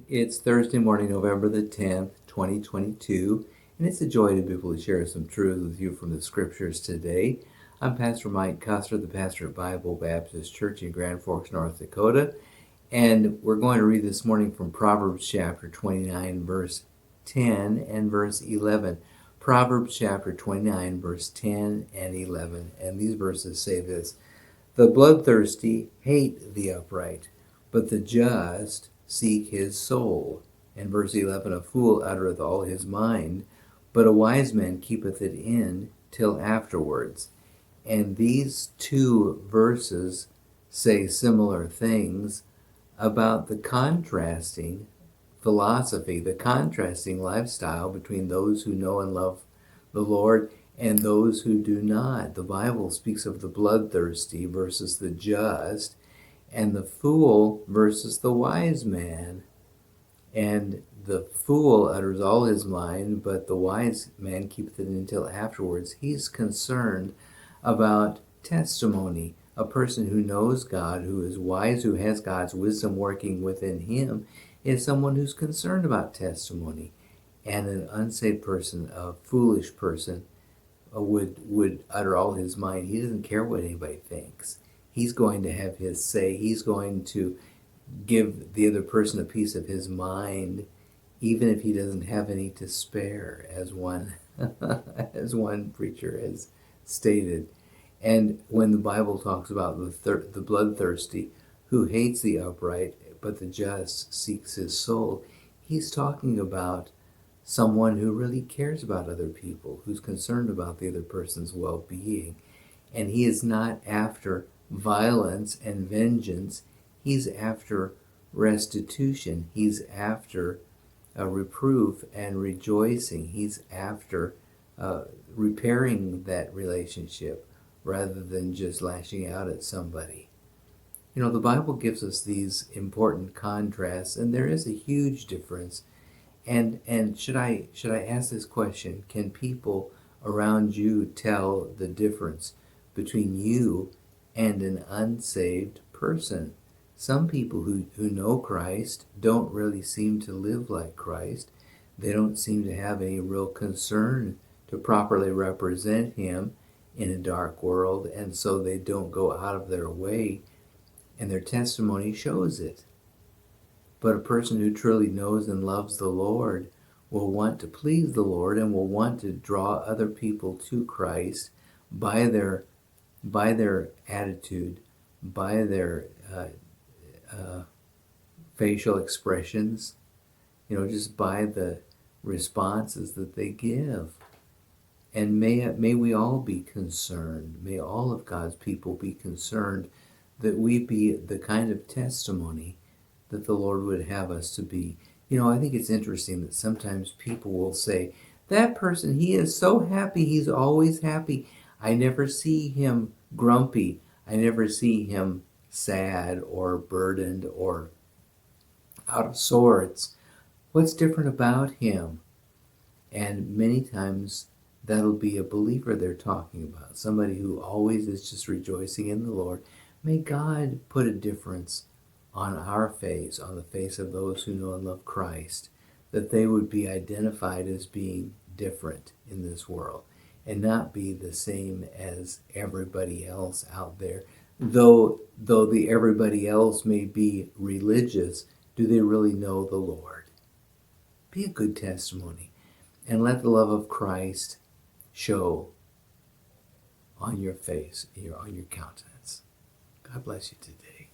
It's Thursday morning, November the 10th, 2022, and it's a joy to be able to share some truth with you from the scriptures today. I'm Pastor Mike Custer, the pastor at Bible Baptist Church in Grand Forks, North Dakota, and we're going to read this morning from Proverbs chapter 29, verse 10 and verse 11. Proverbs chapter 29, verse 10 and 11, and these verses say this: "The bloodthirsty hate the upright, but the just seek his soul." And verse 11, "A fool uttereth all his mind, but a wise man keepeth it in till afterwards." And these two verses say similar things about the contrasting philosophy, the contrasting lifestyle between those who know and love the Lord and those who do not. The Bible speaks of the bloodthirsty versus the just, and the fool versus the wise man. And the fool utters all his mind, but the wise man keepeth it until afterwards. He's concerned about testimony. A person who knows God, who is wise, who has God's wisdom working within him, is someone who's concerned about testimony. And an unsaved person, a foolish person, would utter all his mind. He doesn't care what anybody thinks. He's going to have his say. He's going to give the other person a piece of his mind, even if he doesn't have any to spare, as one as one preacher has stated. And when the Bible talks about the bloodthirsty who hates the upright, but the just seeks his soul, he's talking about someone who really cares about other people, who's concerned about the other person's well-being. And he is not after violence and vengeance. He's after restitution. He's after a reproof and rejoicing. He's after repairing that relationship rather than just lashing out at somebody. You know, the Bible gives us these important contrasts, and there is a huge difference. And should I ask this question: can people around you tell the difference between you and an unsaved person? Some people who know Christ don't really seem to live like Christ. They don't seem to have any real concern to properly represent him in a dark world, and so they don't go out of their way, and their testimony shows it. But a person who truly knows and loves the Lord will want to please the Lord and will want to draw other people to Christ by their attitude, by their facial expressions, just by the responses that they give. And may we all be concerned, may all of God's people be concerned that we be the kind of testimony that the Lord would have us to be. I think it's interesting that sometimes people will say, "That person, he is so happy, he's always happy. I never see him grumpy. I never see him sad or burdened or out of sorts. What's different about him?" And many times that'll be a believer they're talking about, somebody who always is just rejoicing in the Lord. May God put a difference on our face, on the face of those who know and love Christ, that they would be identified as being different in this world and not be the same as everybody else out there. Though the everybody else may be religious, do they really know the Lord? Be a good testimony and let the love of Christ show on your face, on your countenance. God bless you today.